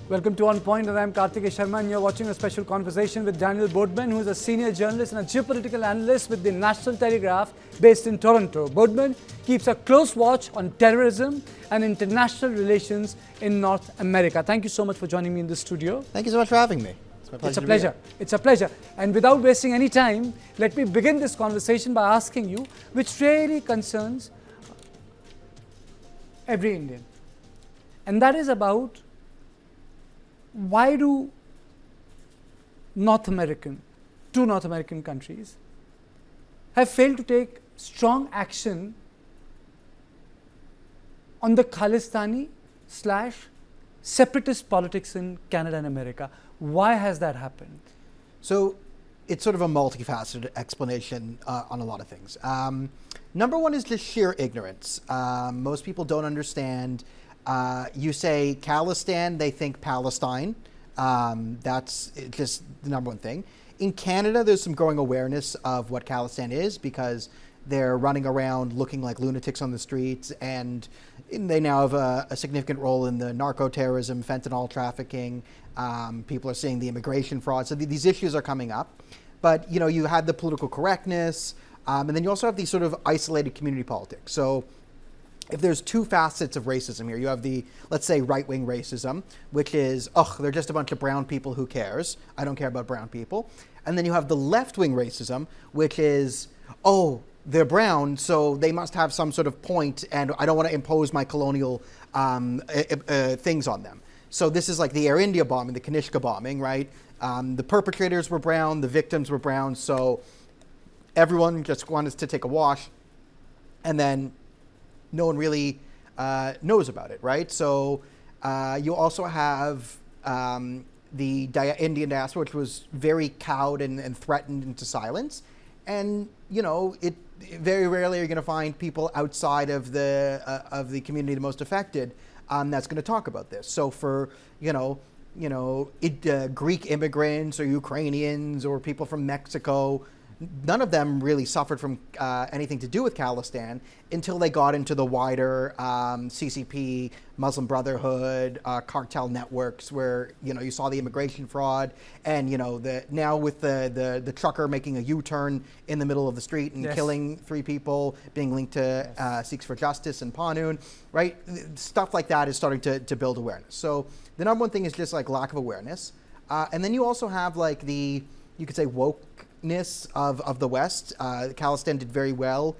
Welcome to On Point, and I'm Karthikeya Sharma, and you're watching a special conversation with Daniel Bordman, who is a senior journalist and a geopolitical analyst with the National Telegraph based in Toronto. Bordman keeps a close watch on terrorism and international relations in North America. Thank you so much for joining me in the studio. Thank you so much for having me. It's my pleasure. It's a pleasure. It's a pleasure. And without wasting any time, let me begin this conversation by asking you, which really concerns every Indian. And that is about why do two North American countries have failed to take strong action on the Khalistani / separatist politics in Canada and America. Why has that happened? So it's sort of a multifaceted explanation on a lot of things. Number one is just sheer ignorance. Most people don't understand. You say Khalistan, they think Palestine. That's just the number one thing. In Canada, there's some growing awareness of what Khalistan is because they're running around looking like lunatics on the streets, and they now have a significant role in the narco-terrorism, fentanyl trafficking. People are seeing the immigration fraud. So these issues are coming up. But, you know, you had the political correctness, and then you also have these sort of isolated community politics. So if there's two facets of racism here, you have the, let's say, right-wing racism, which is, they're just a bunch of brown people, who cares? I don't care about brown people. And then you have the left-wing racism, which is, they're brown, so they must have some sort of point, and I don't want to impose my colonial things on them. So this is like the Air India bombing, the Kanishka bombing, right? The perpetrators were brown, the victims were brown, so everyone just wanted to take a wash, and then no one really knows about it, right? So you also have the Indian diaspora, which was very cowed and threatened into silence. And, you know, very rarely are you going to find people outside of the community the most affected that's going to talk about this. So for, Greek immigrants or Ukrainians or people from Mexico, none of them really suffered from anything to do with Khalistan until they got into the wider CCP, Muslim Brotherhood, cartel networks where, you saw the immigration fraud and, now with the trucker making a U-turn in the middle of the street and killing 3 people, being linked to Sikhs for Justice and Panoon, right? Stuff like that is starting to build awareness. So the number one thing is just like lack of awareness. And then you also have like you could say wokeness of the West. Khalistan did very well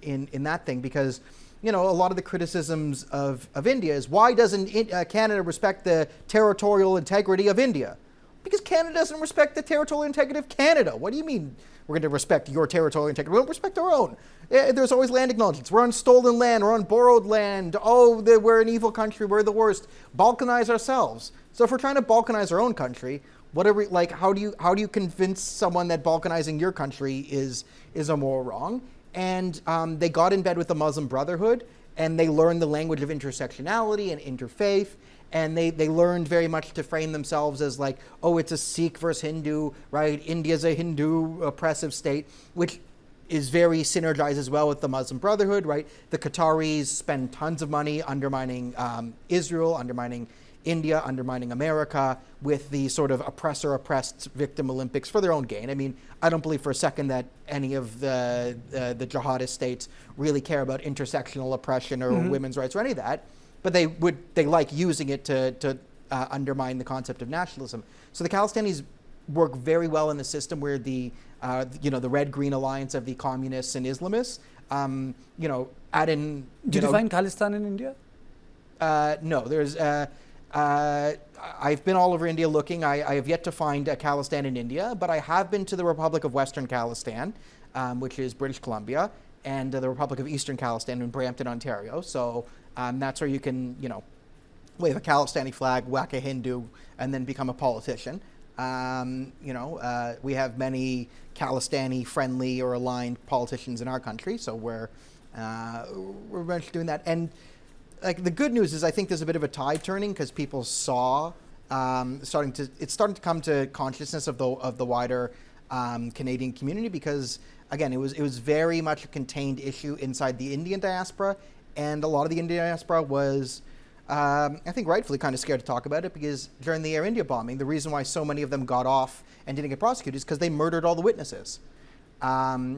in that thing because, a lot of the criticisms of India is why doesn't Canada respect the territorial integrity of India? Because Canada doesn't respect the territorial integrity of Canada. What do you mean we're going to respect your territorial integrity? We don't respect our own. There's always land acknowledgements. We're on stolen land. We're on borrowed land. We're an evil country. We're the worst. Balkanize ourselves. So if we're trying to balkanize our own country, how do you convince someone that balkanizing your country is a moral wrong? And they got in bed with the Muslim Brotherhood, and they learned the language of intersectionality and interfaith, and they learned very much to frame themselves as like, it's a Sikh versus Hindu, right? India's a Hindu oppressive state, which is very synergized as well with the Muslim Brotherhood, right? The Qataris spend tons of money undermining Israel, undermining India, undermining America with the sort of oppressor-oppressed victim Olympics for their own gain. I mean, I don't believe for a second that any of the jihadist states really care about intersectional oppression or women's rights or any of that, but they like using it to undermine the concept of nationalism. So the Khalistanis work very well in the system where the red-green alliance of the communists and Islamists, add in... Did you find Khalistan in India? No, there's... I've been all over India looking. I have yet to find a Khalistan in India, but I have been to the Republic of Western Khalistan, which is British Columbia, and the Republic of Eastern Khalistan in Brampton, Ontario. So that's where you can, wave a Khalistani flag, whack a Hindu, and then become a politician. We have many Khalistani-friendly or aligned politicians in our country, so we're eventually doing that. And like the good news is I think there's a bit of a tide turning because people saw it's starting to come to consciousness of the wider Canadian community because again it was very much a contained issue inside the Indian diaspora, and a lot of the Indian diaspora was I think rightfully kind of scared to talk about it, because during the Air India bombing, the reason why so many of them got off and didn't get prosecuted is because they murdered all the witnesses. But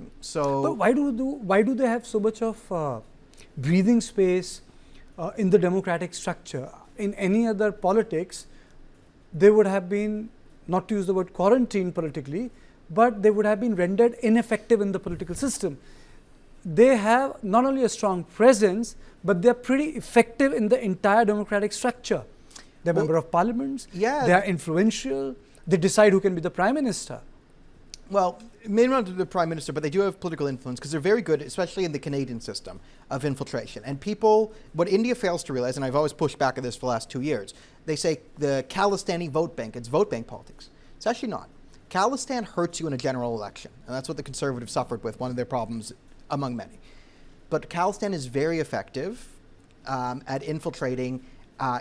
why do they have so much of breathing space in the democratic structure? In any other politics, they would have been, not to use the word quarantine politically, but they would have been rendered ineffective in the political system. They have not only a strong presence, but they are pretty effective in the entire democratic structure. They're member of parliaments, they are influential, they decide who can be the prime minister. Well, maybe not the prime minister, but they do have political influence because they're very good, especially in the Canadian system of infiltration. And people, what India fails to realize, and I've always pushed back at this for the last 2 years, they say the Khalistani vote bank, it's vote bank politics. It's actually not. Khalistan hurts you in a general election, and that's what the Conservatives suffered with, one of their problems among many. But Khalistan is very effective at infiltrating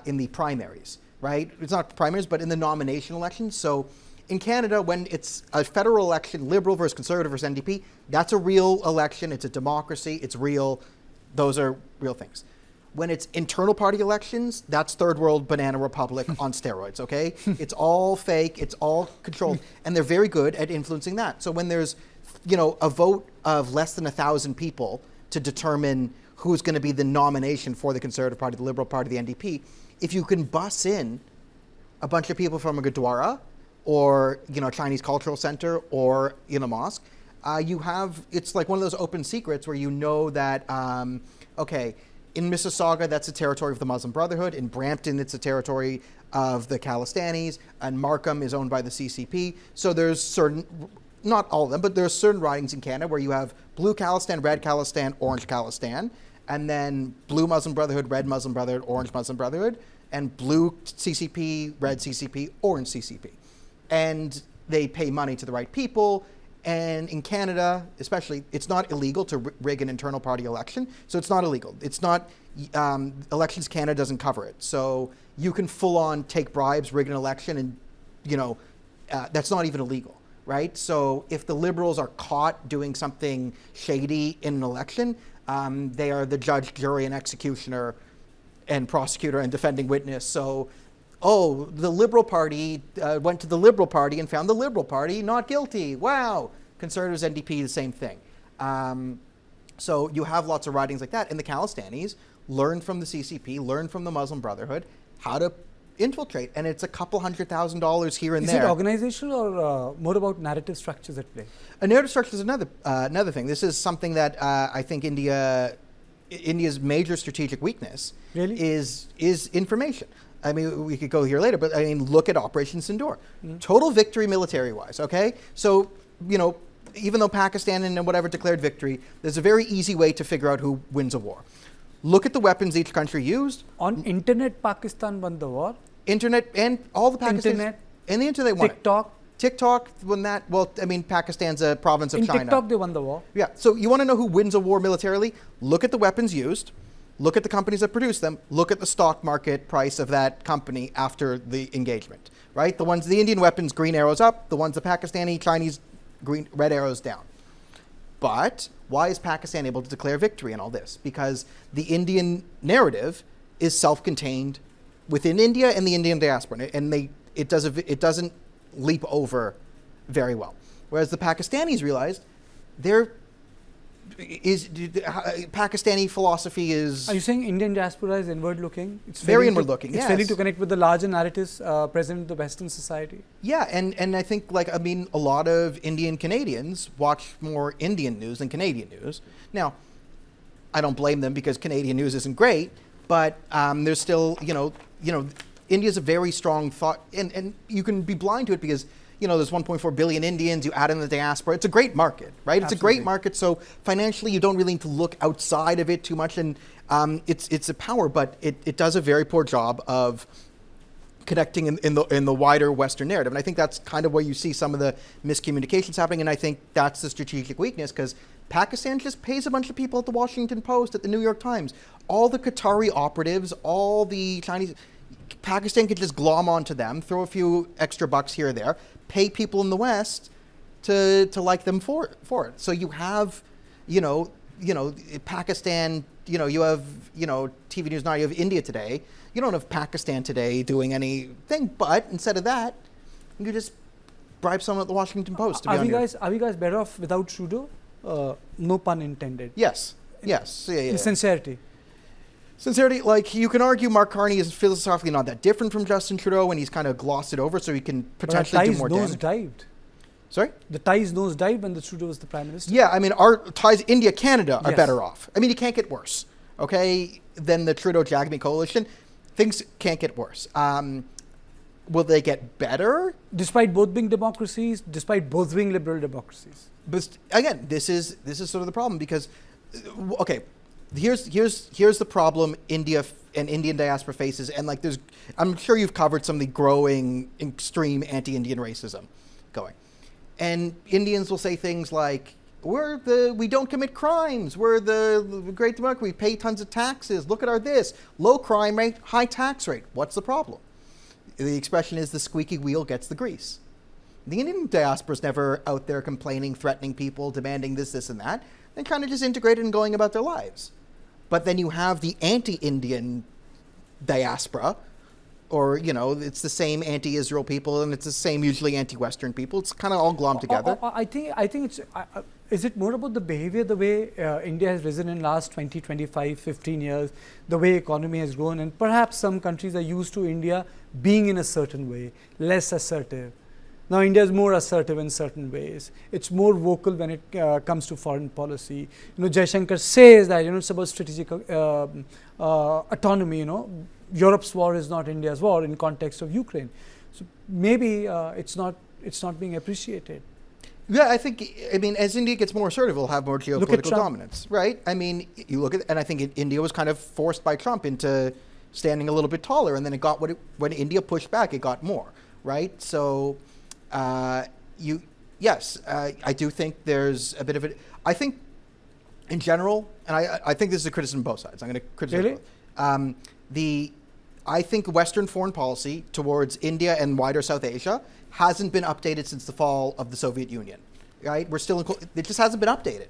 in the primaries, right? It's not primaries, but in the nomination elections. So in Canada, when it's a federal election, Liberal versus Conservative versus NDP, that's a real election. It's a democracy. It's real. Those are real things. When it's internal party elections, that's third world banana republic on steroids, okay? It's all fake. It's all controlled. And they're very good at influencing that. So when there's, a vote of less than 1,000 people to determine who's going to be the nomination for the Conservative Party, the Liberal Party, the NDP, if you can bus in a bunch of people from a Gurdwara or, Chinese cultural center or in a mosque, it's like one of those open secrets where that, okay, in Mississauga, that's a territory of the Muslim Brotherhood. In Brampton, it's a territory of the Khalistanis. And Markham is owned by the CCP. So there's certain, not all of them, but there's certain ridings in Canada where you have blue Khalistan, red Khalistan, orange Khalistan, and then blue Muslim Brotherhood, red Muslim Brotherhood, orange Muslim Brotherhood, and blue CCP, red CCP, orange CCP. And they pay money to the right people. And in Canada, especially, it's not illegal to rig an internal party election. So it's not illegal. It's not, Elections Canada doesn't cover it. So you can full on take bribes, rig an election, and, that's not even illegal, right? So if the Liberals are caught doing something shady in an election, they are the judge, jury, and executioner and prosecutor and defending witness. So, the Liberal Party went to the Liberal Party and found the Liberal Party not guilty. Wow. Conservatives, NDP, the same thing. So you have lots of writings like that. And the Khalistanis learned from the CCP, learned from the Muslim Brotherhood how to infiltrate. And it's a couple $100,000 here and there. Is it organizational or more about narrative structures at play? A narrative structure is another thing. This is something that I think India's major strategic weakness is information. I mean, we could go here later, but look at Operation Sindoor. Total victory military-wise, okay? So, even though Pakistan and whatever declared victory, there's a very easy way to figure out who wins a war. Look at the weapons each country used. On internet, Pakistan won the war. Internet and all the Pakistanis. Internet. And the internet won. TikTok, Pakistan's a province of China. In TikTok, they won the war. Yeah, so you want to know who wins a war militarily? Look at the weapons used. Look at the companies that produce them. Look at the stock market price of that company after the engagement, right? The Indian weapons, green arrows up. The ones the Pakistani, Chinese, red arrows down. But why is Pakistan able to declare victory in all this? Because the Indian narrative is self-contained within India and the Indian diaspora, and it doesn't leap over very well. Whereas the Pakistanis realized Pakistani philosophy is... Are you saying Indian diaspora is inward-looking? It's very inward-looking, It's failing to connect with the larger narratives present in the Western society? Yeah, and I think, a lot of Indian Canadians watch more Indian news than Canadian news. Now, I don't blame them because Canadian news isn't great, but there's still, India's a very strong thought, and you can be blind to it because there's 1.4 billion Indians, you add in the diaspora. It's a great market, right? It's a great market. So financially, you don't really need to look outside of it too much. And it's a power, but it does a very poor job of connecting in the wider Western narrative. And I think that's kind of where you see some of the miscommunications happening. And I think that's the strategic weakness because Pakistan just pays a bunch of people at the Washington Post, at the New York Times. All the Qatari operatives, all the Chinese... Pakistan could just glom onto them, throw a few extra bucks here or there, pay people in the West to like them for it. So you have, Pakistan, you have, TV News9, you have India Today. You don't have Pakistan Today doing anything, but instead of that, you just bribe someone at the Washington Post to be on Are we guys better off without Trudeau? No pun intended. Yes. Yes. Yeah. Sincerity. Sincerity, like, you can argue Mark Carney is philosophically not that different from Justin Trudeau, and he's kind of glossed it over so he can potentially do more damage. The ties nosedived. Sorry? The ties nosedived when the Trudeau was the Prime Minister. Yeah, I mean, our ties India-Canada are better off. I mean, it can't get worse, okay, than the Trudeau-Jagmeet coalition. Things can't get worse. Will they get better? Despite both being democracies, despite both being liberal democracies. But again, this is sort of the problem because, okay, here's the problem India and Indian diaspora faces, and like I'm sure you've covered some of the growing extreme anti-Indian racism going, and Indians will say things like, we don't commit crimes, we're the great democracy, we pay tons of taxes, look at our this, low crime rate, high tax rate, what's the problem? The expression is the squeaky wheel gets the grease. The Indian diaspora is never out there complaining, threatening people, demanding this, and that. They're kind of just integrated and going about their lives. But then you have the anti-Indian diaspora, or, it's the same anti-Israel people, and it's the same usually anti-Western people. It's kind of all glommed together. I think it's, is it more about the behavior, the way India has risen in last 20, 25, 15 years, the way economy has grown, and perhaps some countries are used to India being in a certain way, less assertive. Now India is more assertive in certain ways. It's more vocal when it comes to foreign policy. Jaishankar says that it's about strategic autonomy. Europe's war is not India's war in context of Ukraine. So maybe it's not being appreciated. Yeah, I mean, as India gets more assertive, it'll have more geopolitical dominance, right? I mean, you look at, and I think India was kind of forced by Trump into standing a little bit taller, and then it got when India pushed back, it got more, right? So. I do think there's a bit of it. I think, in general, and I think this is a criticism of both sides. I'm going to criticize both. I think Western foreign policy towards India and wider South Asia hasn't been updated since the fall of the Soviet Union. Right? We're still it just hasn't been updated.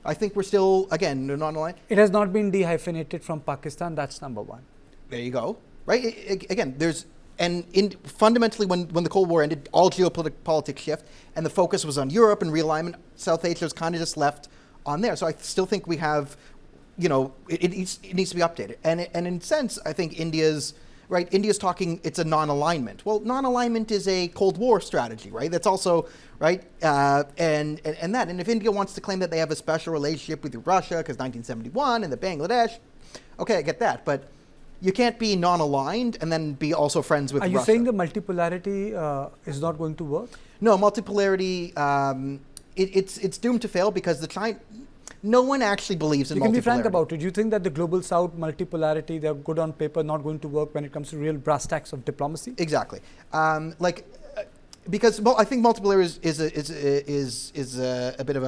I think we're still, again, not aligned. It has not been dehyphenated from Pakistan. That's number one. There you go. Right? Again, there's. And fundamentally, when the Cold War ended, all geopolitics shift, and the focus was on Europe and realignment. South Asia was kind of just left on there. So I still think we have, it needs to be updated. And in a sense, I think India's talking, it's a non-alignment. Well, non-alignment is a Cold War strategy, right? That's also, right? And if India wants to claim that they have a special relationship with Russia because 1971 and the Bangladesh, okay, I get that, but. You can't be non-aligned and then be also friends with Russia. Are you saying the multipolarity is not going to work? No, multipolarity, it's doomed to fail because no one actually believes in multipolarity. You can be frank about it. Do you think that the global south multipolarity, they're good on paper, not going to work when it comes to real brass tacks of diplomacy? Exactly. Because I think multipolarity is a bit of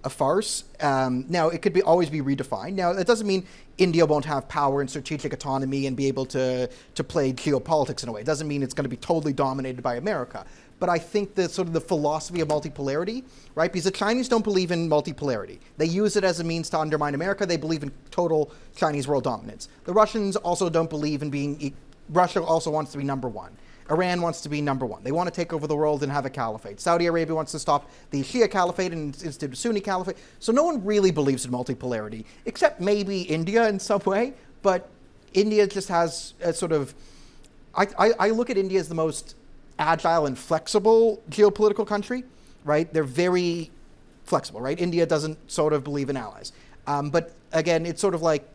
a farce. Now, it could always be redefined. Now, that doesn't mean India won't have power and strategic autonomy and be able to play geopolitics in a way. It doesn't mean it's going to be totally dominated by America. But I think that sort of the philosophy of multipolarity, right? Because the Chinese don't believe in multipolarity. They use it as a means to undermine America. They believe in total Chinese world dominance. The Russians also don't believe in being... Russia also wants to be number one. Iran wants to be number one. They want to take over the world and have a caliphate. Saudi Arabia wants to stop the Shia caliphate and institute a Sunni caliphate. So no one really believes in multipolarity, except maybe India in some way. But India just has a sort of... I look at India as the most agile and flexible geopolitical country, right? They're very flexible, right? India doesn't sort of believe in allies. But again, it's sort of like,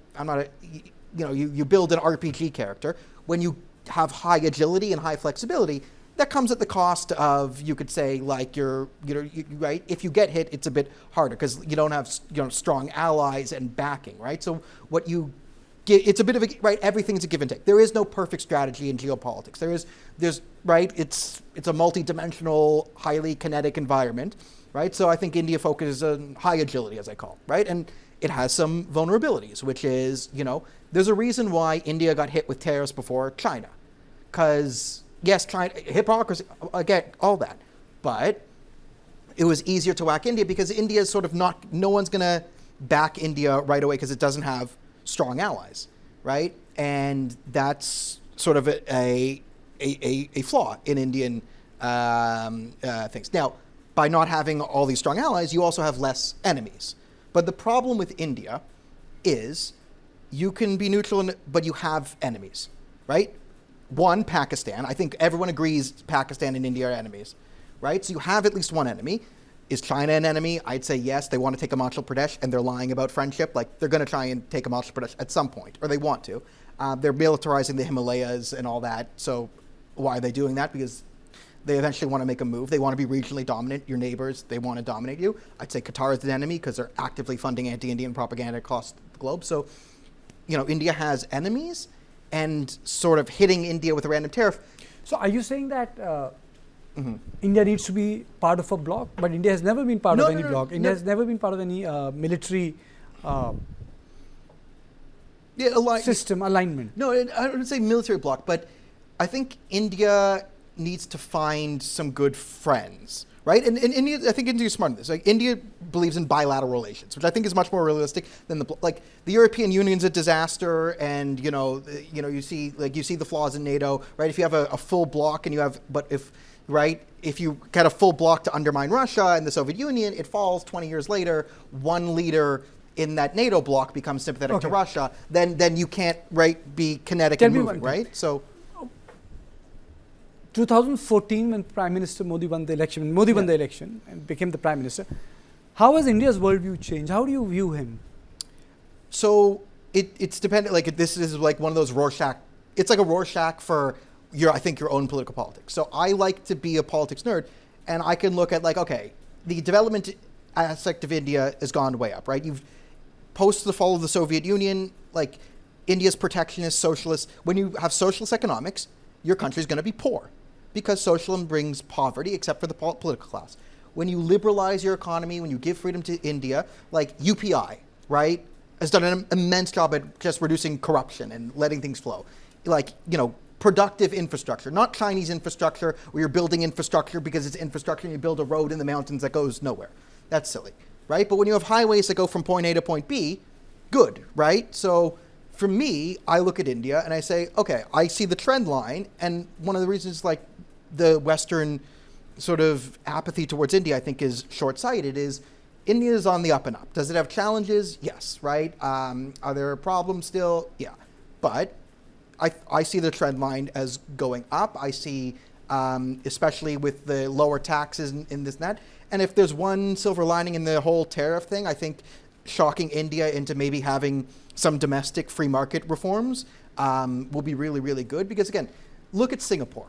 you build an RPG character. When you have high agility and high flexibility, that comes at the cost of, you could say, like right? If you get hit, it's a bit harder because you don't have strong allies and backing, right? So what you get, it's a bit of a, right? Everything's a give and take. There is no perfect strategy in geopolitics. There's right? It's a multi-dimensional, highly kinetic environment, right? So I think India focuses on high agility, as I call it, right? And it has some vulnerabilities, which is, there's a reason why India got hit with tariffs before China. Because, yes, China, hypocrisy, again, all that. But it was easier to whack India because India is sort of not, no one's going to back India right away because it doesn't have strong allies, right? And that's sort of a flaw in Indian things. Now, by not having all these strong allies, you also have less enemies. But the problem with India is you can be neutral, but you have enemies, right? One, Pakistan. I think everyone agrees Pakistan and India are enemies, right? So you have at least one enemy. Is China an enemy? I'd say yes. They want to take Himachal Pradesh, and they're lying about friendship. Like, they're going to try and take Himachal Pradesh at some point, or they want to. They're militarizing the Himalayas and all that. So why are they doing that? Because they eventually want to make a move. They want to be regionally dominant. Your neighbors, they want to dominate you. I'd say Qatar is an enemy because they're actively funding anti-Indian propaganda across the globe. So, India has enemies, and sort of hitting India with a random tariff. So are you saying that India needs to be part of a bloc, but India has never been part of any bloc. India has never been part of any military system alignment. No, I wouldn't say military bloc, but I think India needs to find some good friends, right? And India, I think India is smart in this. Like, India believes in bilateral relations, which I think is much more realistic than the European Union's a disaster, and you see the flaws in NATO, right? If you have a full bloc and if you get a full bloc to undermine Russia and the Soviet Union, it falls 20 years later. One leader in that NATO bloc becomes sympathetic to Russia, then you can't be kinetic and moving, right? So 2014, when Prime Minister Modi won the election, and became the Prime Minister, how has India's worldview changed? How do you view him? So it's dependent. Like, this is like one of those Rorschach. It's like a Rorschach for your own political politics. So I like to be a politics nerd, and I can look at the development aspect of India has gone way up, right? Post the fall of the Soviet Union, India's protectionist, socialist. When you have socialist economics, your country's going to be poor, because socialism brings poverty, except for the political class. When you liberalize your economy, when you give freedom to India, like UPI, right, has done an immense job at just reducing corruption and letting things flow. Productive infrastructure, not Chinese infrastructure where you're building infrastructure because it's infrastructure and you build a road in the mountains that goes nowhere. That's silly, right? But when you have highways that go from point A to point B, good, right? So for me, I look at India and I say, okay, I see the trend line, and one of the reasons the Western sort of apathy towards India, I think, is short-sighted, is India is on the up and up. Does it have challenges? Yes, right? Are there problems still? Yeah. But I see the trend line as going up. I see, especially with the lower taxes in this and that. And if there's one silver lining in the whole tariff thing, I think shocking India into maybe having some domestic free market reforms will be really, really good. Because again, look at Singapore.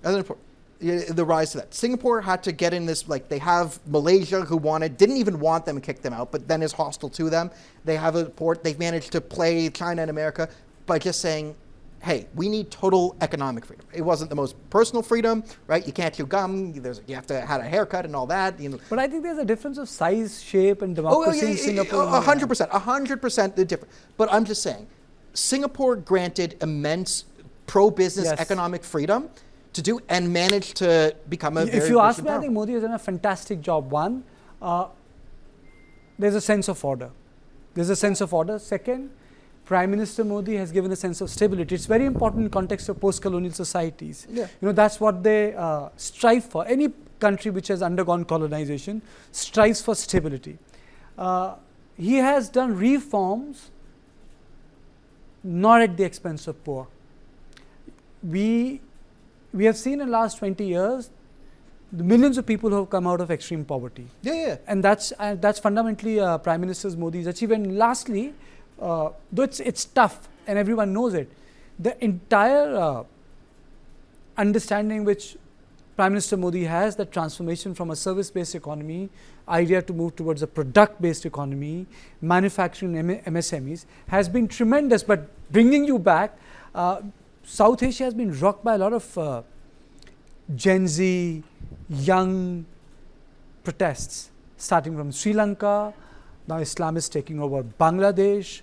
The rise to that. Singapore had to get in this, they have Malaysia who didn't even want them and kicked them out, but then is hostile to them. They have a port. They've managed to play China and America by just saying, hey, we need total economic freedom. It wasn't the most personal freedom, right? You can't chew gum. You have to have a haircut and all that. But I think there's a difference of size, shape, and democracy in Singapore. 100% the difference. But I'm just saying, Singapore granted immense pro-business economic freedom to do and managed to become a very If you ask me, I think Modi has done a fantastic job. One, there's a sense of order. Second, Prime Minister Modi has given a sense of stability. It's very important in context of post-colonial societies. Yeah. That's what they strive for. Any country which has undergone colonization strives for stability. He has done reforms not at the expense of poor. We have seen in the last 20 years the millions of people who have come out of extreme poverty. Yeah. And that's fundamentally Prime Minister Modi's achievement. And lastly, though it's tough and everyone knows it, the entire understanding which Prime Minister Modi has, that transformation from a service-based economy, idea to move towards a product-based economy, manufacturing MSMEs, has been tremendous. But bringing you back, South Asia has been rocked by a lot of Gen Z, young protests, starting from Sri Lanka. Now Islam is taking over Bangladesh,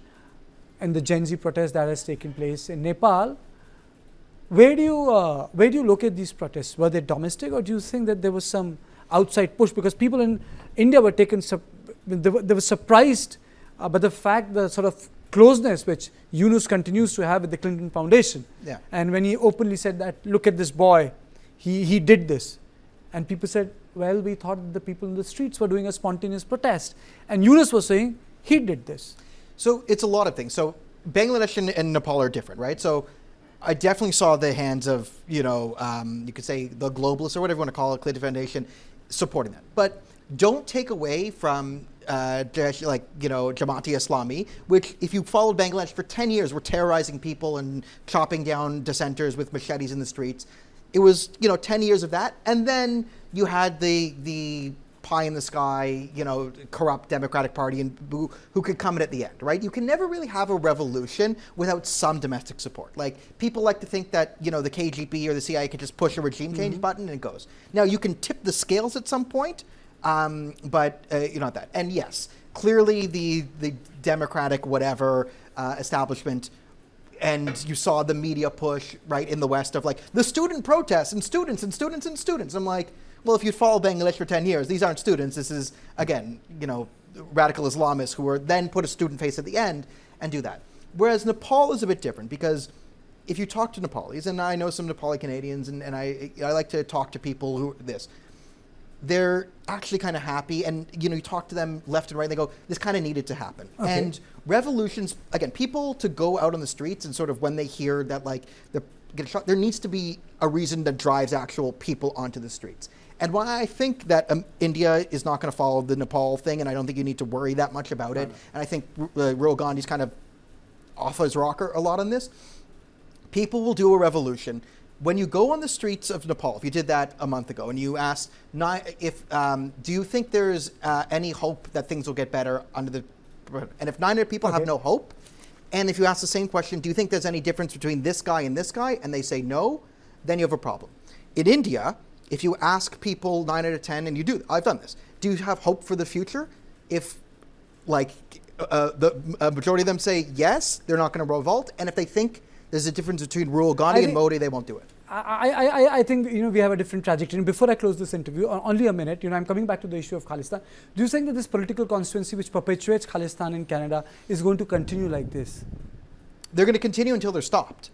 and the Gen Z protest that has taken place in Nepal. Where do you look at these protests? Were they domestic, or do you think that there was some outside push? Because people in India were they were surprised but the fact, the sort of closeness which Yunus continues to have with the Clinton Foundation. Yeah. And when he openly said that, look at this boy, he did this. And people said, well, we thought the people in the streets were doing a spontaneous protest. And Yunus was saying, he did this. So it's a lot of things. So Bangladesh and Nepal are different, right? So I definitely saw the hands of, you could say the globalists or whatever you want to call it, Clinton Foundation, supporting that. But don't take away from Jamaati Islami, which if you followed Bangladesh for 10 years were terrorizing people and chopping down dissenters with machetes in the streets. It was, 10 years of that. And then you had the pie in the sky, corrupt Democratic Party and who could come in at the end, right? You can never really have a revolution without some domestic support. Like, people like to think that, the KGB or the CIA could just push a regime change button and it goes. Now, you can tip the scales at some point, but not that. And yes, clearly the Democratic whatever establishment, and you saw the media push right in the West of like the student protests and students and students and students. I'm like, well, if you'd followed Bangladesh for 10 years, these aren't students. This is, again, radical Islamists who were then put a student face at the end and do that. Whereas Nepal is a bit different because if you talk to Nepalis, and I know some Nepali Canadians, and I like to talk to people who they're actually kind of happy, and you talk to them left and right, and they go, this kind of needed to happen. Okay. And revolutions, again, people to go out on the streets and sort of when they hear that like they're getting shot, there needs to be a reason that drives actual people onto the streets. And why I think that India is not going to follow the Nepal thing, and I don't think you need to worry that much about it, and I think Rahul Gandhi's kind of off his rocker a lot on this, people will do a revolution. When you go on the streets of Nepal, if you did that a month ago, and you asked, do you think there's any hope that things will get better under the... And if 900 people have no hope, and if you ask the same question, do you think there's any difference between this guy, and they say no, then you have a problem. In India, if you ask people 9 out of 10, and you do, I've done this, do you have hope for the future? If the majority of them say yes, they're not going to revolt, and if they think there's a difference between Rahul Gandhi and Modi, they won't do it. I think we have a different trajectory. And before I close this interview, only a minute, I'm coming back to the issue of Khalistan. Do you think that this political constituency which perpetuates Khalistan in Canada is going to continue like this? They're going to continue until they're stopped.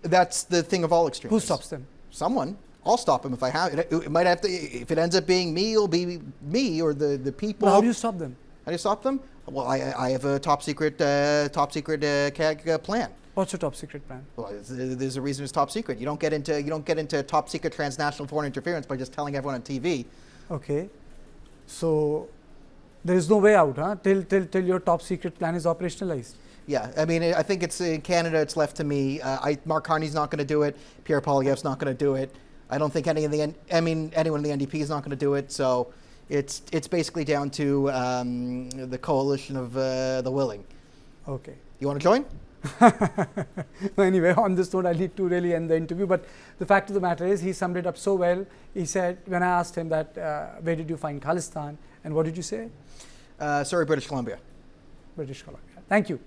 That's the thing of all extremes. Who stops them? Someone. I'll stop them if I have it. It might have to. If it ends up being me, it'll be me or the people. Well, how do you stop them? How do you stop them? Well, I have a top secret CAG plan. What's your top secret plan? Well, there's a reason it's top secret. You don't get into top secret transnational foreign interference by just telling everyone on TV. Okay, so there is no way out, huh? Till your top secret plan is operationalized. Yeah, I mean, I think it's in Canada. It's left to me. Mark Carney's not going to do it. Pierre Poilievre's not going to do it. I don't think anyone in the NDP is not going to do it. So it's basically down to the coalition of the willing. Okay. You want to join? Anyway, on this note, I need to really end the interview. But the fact of the matter is, he summed it up so well. He said, when I asked him that, where did you find Khalistan? And what did you say? Sorry, British Columbia. British Columbia. Thank you.